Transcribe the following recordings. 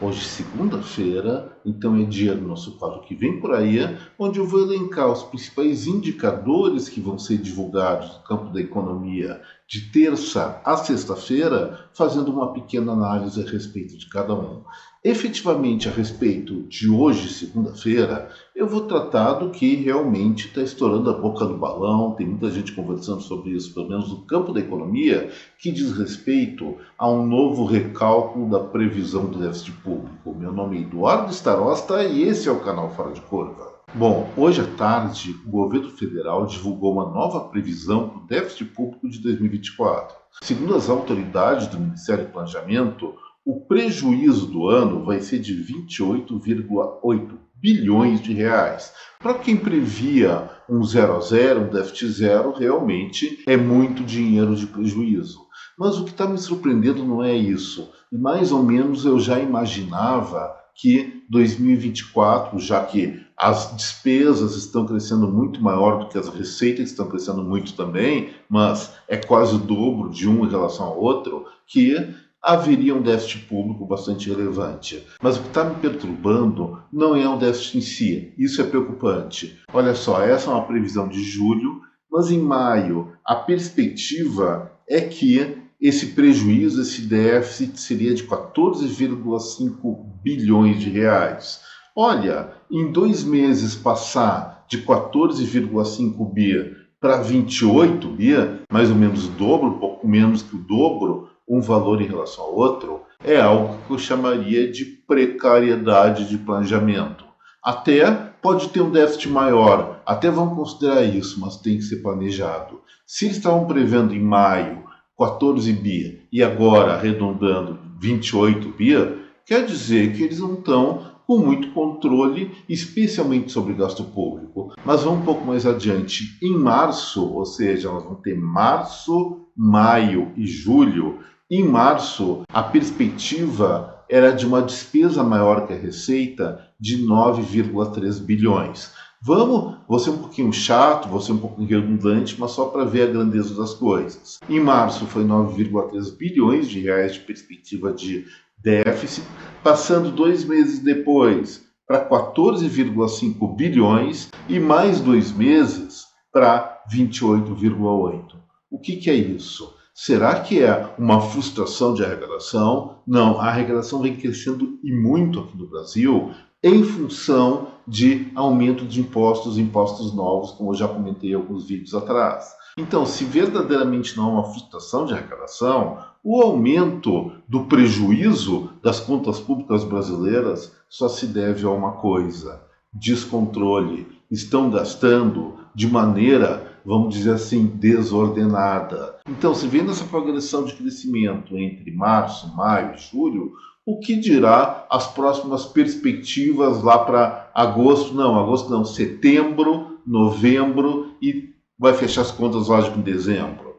Hoje, segunda-feira, então é dia do nosso quadro que vem por aí, onde eu vou elencar os principais indicadores que vão ser divulgados no campo da economia de terça a sexta-feira, fazendo uma pequena análise a respeito de cada um. Efetivamente, a respeito de hoje, segunda-feira, eu vou tratar do que realmente está estourando a boca do balão, tem muita gente conversando sobre isso, pelo menos no campo da economia, que diz respeito a um novo recálculo da previsão do déficit público. Meu nome é Eduardo Starosta e esse é o canal Fora de Curva. Bom, hoje à tarde, o governo federal divulgou uma nova previsão para o déficit público de 2024. Segundo as autoridades do Ministério do Planejamento, o prejuízo do ano vai ser de 28,8 bilhões de reais. Para quem previa um 0 a 0, um déficit zero, realmente é muito dinheiro de prejuízo. Mas o que está me surpreendendo não é isso. E mais ou menos eu já imaginava que 2024, já que as despesas estão crescendo muito maior do que as receitas estão crescendo muito também, mas é quase o dobro de um em relação ao outro, que haveria um déficit público bastante relevante. Mas o que está me perturbando não é o déficit em si, isso é preocupante. Olha só, essa é uma previsão de julho, mas em maio a perspectiva é que esse prejuízo, esse déficit seria de 14,5 bilhões de reais. Olha, em 2 meses passar de 14,5 bi para 28 bi, mais ou menos o dobro, um pouco menos que o dobro, um valor em relação ao outro, é algo que eu chamaria de precariedade de planejamento. Até pode ter um déficit maior, até vão considerar isso, mas tem que ser planejado. Se eles estavam prevendo em maio 14 bi e agora arredondando 28 bi, quer dizer que eles não estão com muito controle, especialmente sobre gasto público. Mas vamos um pouco mais adiante. Em março, ou seja, nós vamos ter março, maio e julho. Em março, a perspectiva era de uma despesa maior que a receita de 9,3 bilhões. Vou ser um pouquinho chato, vou ser um pouco redundante, mas só para ver a grandeza das coisas. Em março foi 9,3 bilhões de reais de perspectiva de déficit, passando 2 meses depois para 14,5 bilhões e mais 2 meses para 28,8. O que é isso? Será que é uma frustração de arrecadação? Não, a arrecadação vem crescendo e muito aqui no Brasil em função de aumento de impostos novos, como eu já comentei em alguns vídeos atrás. Então, se verdadeiramente não é uma frustração de arrecadação, o aumento do prejuízo das contas públicas brasileiras só se deve a uma coisa: descontrole. Estão gastando de maneira, vamos dizer assim, desordenada. Então, se vendo essa progressão de crescimento entre março, maio e julho, o que dirá as próximas perspectivas lá para agosto não, setembro, novembro e vai fechar as contas, lógico, em dezembro.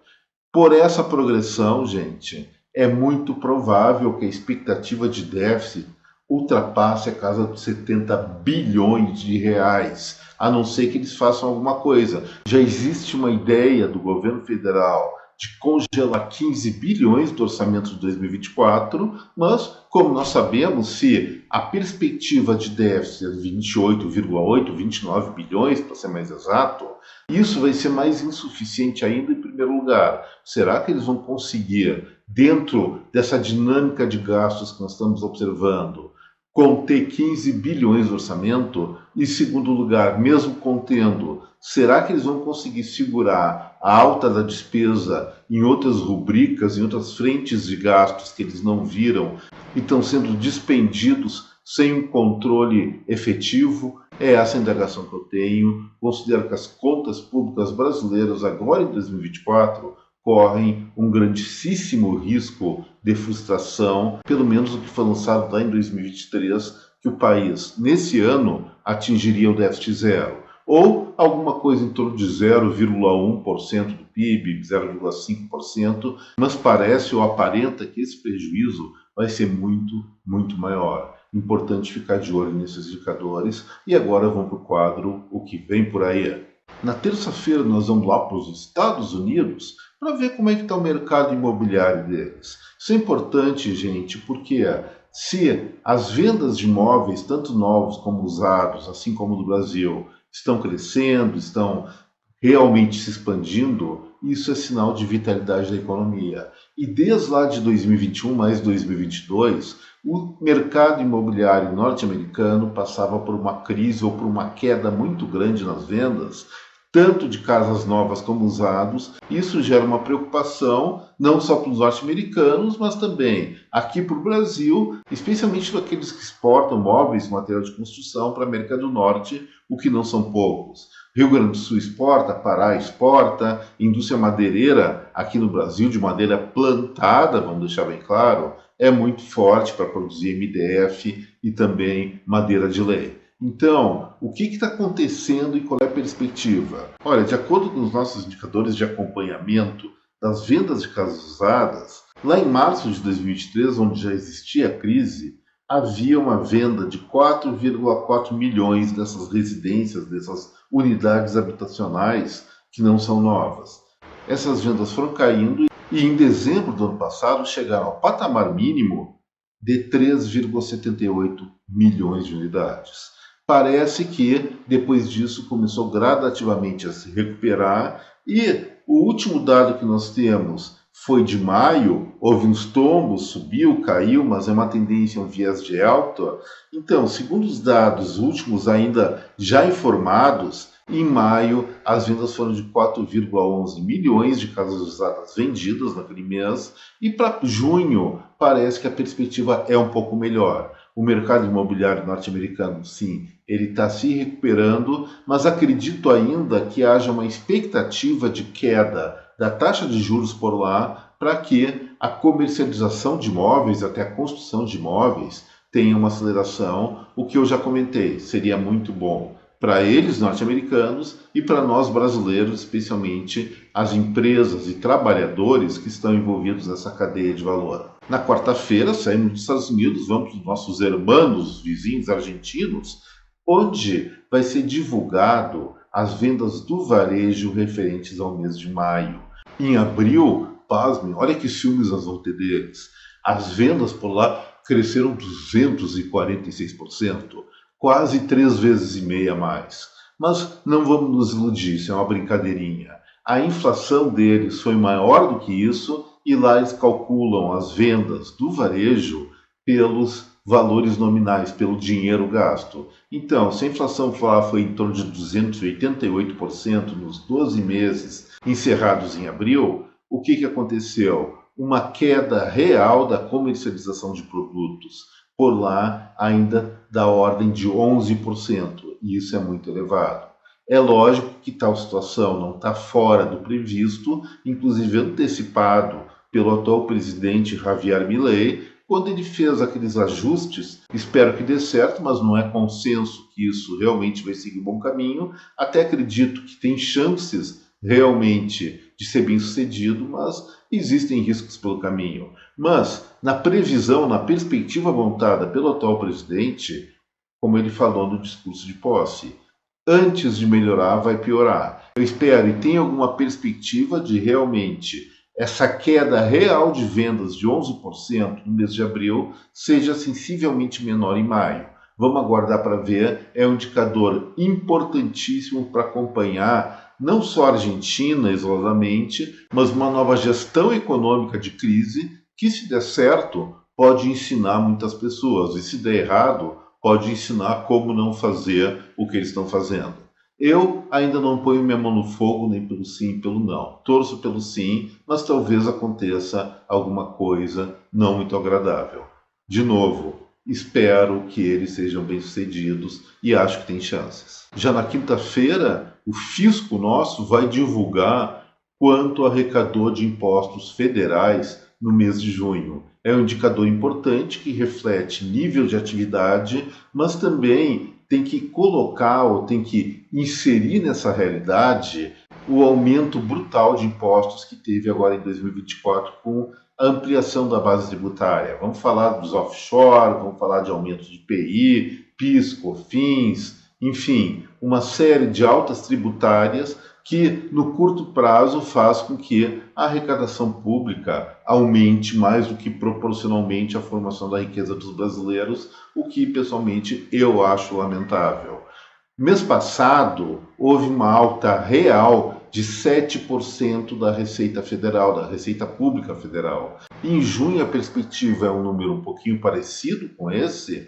Por essa progressão, gente, é muito provável que a expectativa de déficit ultrapasse a casa dos 70 bilhões de reais, a não ser que eles façam alguma coisa. Já existe uma ideia do governo federal de congelar 15 bilhões do orçamento de 2024, mas, como nós sabemos, se a perspectiva de déficit é 28,8, 29 bilhões, para ser mais exato, isso vai ser mais insuficiente ainda em primeiro lugar. Será que eles vão conseguir, dentro dessa dinâmica de gastos que nós estamos observando, conter 15 bilhões de orçamento? Em segundo lugar, mesmo contendo, será que eles vão conseguir segurar a alta da despesa em outras rubricas, em outras frentes de gastos que eles não viram e estão sendo dispendidos sem um controle efetivo? É essa a indagação que eu tenho. Considero que as contas públicas brasileiras, agora em 2024, correm um grandíssimo risco de frustração, pelo menos o que foi lançado lá em 2023, que o país, nesse ano, atingiria o déficit zero, ou alguma coisa em torno de 0,1% do PIB, 0,5%, mas parece ou aparenta que esse prejuízo vai ser muito, muito maior. Importante ficar de olho nesses indicadores. E agora vamos para o quadro O que vem por aí. Na terça-feira nós vamos lá para os Estados Unidos para ver como é que está o mercado imobiliário deles. Isso é importante, gente, porque se as vendas de imóveis, tanto novos como usados, assim como no Brasil, estão crescendo, estão realmente se expandindo, isso é sinal de vitalidade da economia. E desde lá de 2021 mais 2022, o mercado imobiliário norte-americano passava por uma crise ou por uma queda muito grande nas vendas, tanto de casas novas como usados. Isso gera uma preocupação não só para os norte-americanos, mas também aqui para o Brasil, especialmente para aqueles que exportam móveis, material de construção para a América do Norte, o que não são poucos. Rio Grande do Sul exporta, Pará exporta, indústria madeireira aqui no Brasil, de madeira plantada, vamos deixar bem claro, é muito forte para produzir MDF e também madeira de lei. Então, o que está acontecendo e qual é a perspectiva? Olha, de acordo com os nossos indicadores de acompanhamento das vendas de casas usadas, lá em março de 2023, onde já existia a crise, havia uma venda de 4,4 milhões dessas residências, dessas unidades habitacionais que não são novas. Essas vendas foram caindo e em dezembro do ano passado chegaram ao patamar mínimo de 3,78 milhões de unidades. Parece que depois disso começou gradativamente a se recuperar e o último dado que nós temos foi de maio, houve uns tombos, subiu, caiu, mas é uma tendência, um viés de alta. Então, segundo os dados últimos ainda já informados, em maio as vendas foram de 4,11 milhões de casas usadas vendidas naquele mês e para junho parece que a perspectiva é um pouco melhor. O mercado imobiliário norte-americano, sim, ele está se recuperando, mas acredito ainda que haja uma expectativa de queda da taxa de juros por lá para que a comercialização de imóveis, até a construção de imóveis, tenha uma aceleração, o que eu já comentei, seria muito bom para eles norte-americanos e para nós brasileiros, especialmente as empresas e trabalhadores que estão envolvidos nessa cadeia de valor. Na quarta-feira, saímos dos Estados Unidos, vamos para os nossos irmãos, vizinhos argentinos, onde vai ser divulgado as vendas do varejo referentes ao mês de maio. Em abril, pasmem, olha que ciúmes nós vamos ter deles. As vendas por lá cresceram 246%, quase 3 vezes e meia mais. Mas não vamos nos iludir, isso é uma brincadeirinha. A inflação deles foi maior do que isso e lá eles calculam as vendas do varejo pelos valores nominais, pelo dinheiro gasto. Então, se a inflação foi em torno de 288% nos 12 meses encerrados em abril, o que aconteceu? Uma queda real da comercialização de produtos por lá ainda da ordem de 11%, e isso é muito elevado. É lógico que tal situação não está fora do previsto, inclusive antecipado pelo atual presidente Javier Milei, quando ele fez aqueles ajustes. Espero que dê certo, mas não é consenso que isso realmente vai seguir um bom caminho. Até acredito que tem chances realmente de ser bem sucedido, mas existem riscos pelo caminho. Mas, na previsão, na perspectiva montada pelo atual presidente, como ele falou no discurso de posse, antes de melhorar, vai piorar. Eu espero e tenho alguma perspectiva de realmente essa queda real de vendas de 11% no mês de abril seja sensivelmente menor em maio. Vamos aguardar para ver, é um indicador importantíssimo para acompanhar não só a Argentina isoladamente, mas uma nova gestão econômica de crise que, se der certo, pode ensinar muitas pessoas, e se der errado, pode ensinar como não fazer o que eles estão fazendo. Eu ainda não ponho minha mão no fogo nem pelo sim e pelo não. Torço pelo sim, mas talvez aconteça alguma coisa não muito agradável. De novo, espero que eles sejam bem-sucedidos e acho que tem chances. Já na quinta-feira, o fisco nosso vai divulgar quanto arrecadou de impostos federais no mês de junho. É um indicador importante que reflete nível de atividade, mas também tem que colocar ou tem que inserir nessa realidade o aumento brutal de impostos que teve agora em 2024 com a ampliação da base tributária. Vamos falar dos offshore, vamos falar de aumento de IPI, PIS, COFINS, enfim, uma série de altas tributárias que no curto prazo faz com que a arrecadação pública aumente mais do que proporcionalmente à formação da riqueza dos brasileiros, o que pessoalmente eu acho lamentável. Mês passado, houve uma alta real de 7% da Receita Federal, da Receita Pública Federal. Em junho, a perspectiva é um número um pouquinho parecido com esse,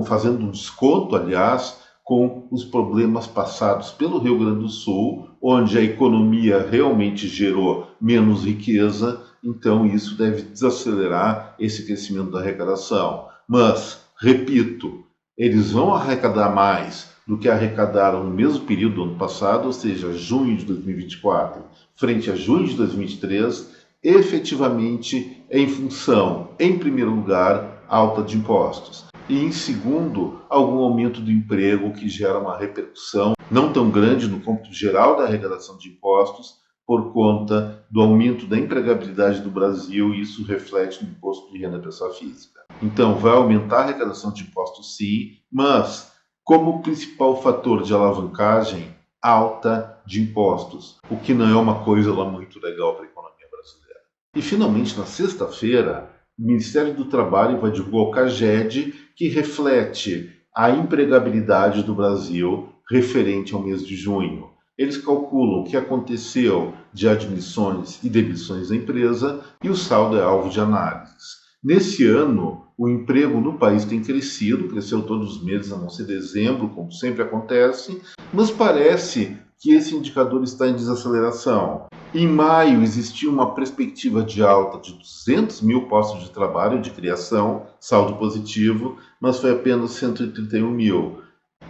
fazendo um desconto, aliás, com os problemas passados pelo Rio Grande do Sul, onde a economia realmente gerou menos riqueza, então isso deve desacelerar esse crescimento da arrecadação. Mas, repito, eles vão arrecadar mais do que arrecadaram no mesmo período do ano passado, ou seja, junho de 2024, frente a junho de 2023, efetivamente em função, em primeiro lugar, alta de impostos. E, em segundo, algum aumento do emprego que gera uma repercussão não tão grande no cômputo geral da arrecadação de impostos por conta do aumento da empregabilidade do Brasil, e isso reflete no imposto de renda da pessoa física. Então, vai aumentar a arrecadação de impostos sim, mas como principal fator de alavancagem, alta de impostos, o que não é uma coisa lá muito legal para a economia brasileira. E, finalmente, na sexta-feira, o Ministério do Trabalho vai divulgar o CAGED, que reflete a empregabilidade do Brasil referente ao mês de junho. Eles calculam o que aconteceu de admissões e demissões da empresa e o saldo é alvo de análises. Nesse ano, o emprego no país tem crescido, cresceu todos os meses, a não ser dezembro, como sempre acontece, mas parece que esse indicador está em desaceleração. Em maio, existia uma perspectiva de alta de 200 mil postos de trabalho de criação, saldo positivo, mas foi apenas 131 mil.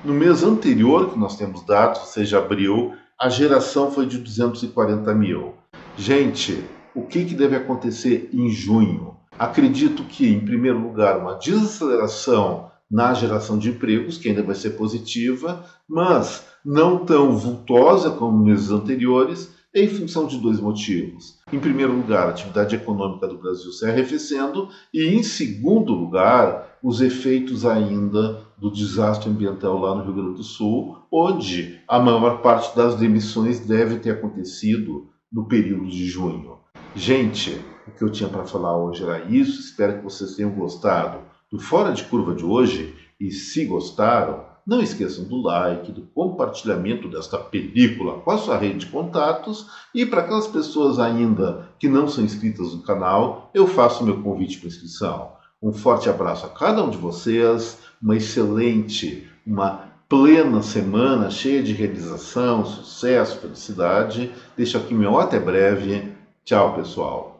No mês anterior, que nós temos dados, ou seja, abril, a geração foi de 240 mil. Gente, o que deve acontecer em junho? Acredito que, em primeiro lugar, uma desaceleração na geração de empregos, que ainda vai ser positiva, mas não tão vultosa como nos meses anteriores, em função de dois motivos. Em primeiro lugar, a atividade econômica do Brasil se arrefecendo e, em segundo lugar, os efeitos ainda do desastre ambiental lá no Rio Grande do Sul, onde a maior parte das demissões deve ter acontecido no período de junho. Gente, o que eu tinha para falar hoje era isso. Espero que vocês tenham gostado do Fora de Curva de hoje e, se gostaram, não esqueçam do like, do compartilhamento desta película com a sua rede de contatos, e para aquelas pessoas ainda que não são inscritas no canal, eu faço meu convite para inscrição. Um forte abraço a cada um de vocês, uma excelente, uma plena semana cheia de realização, sucesso, felicidade. Deixo aqui meu até breve. Tchau, pessoal.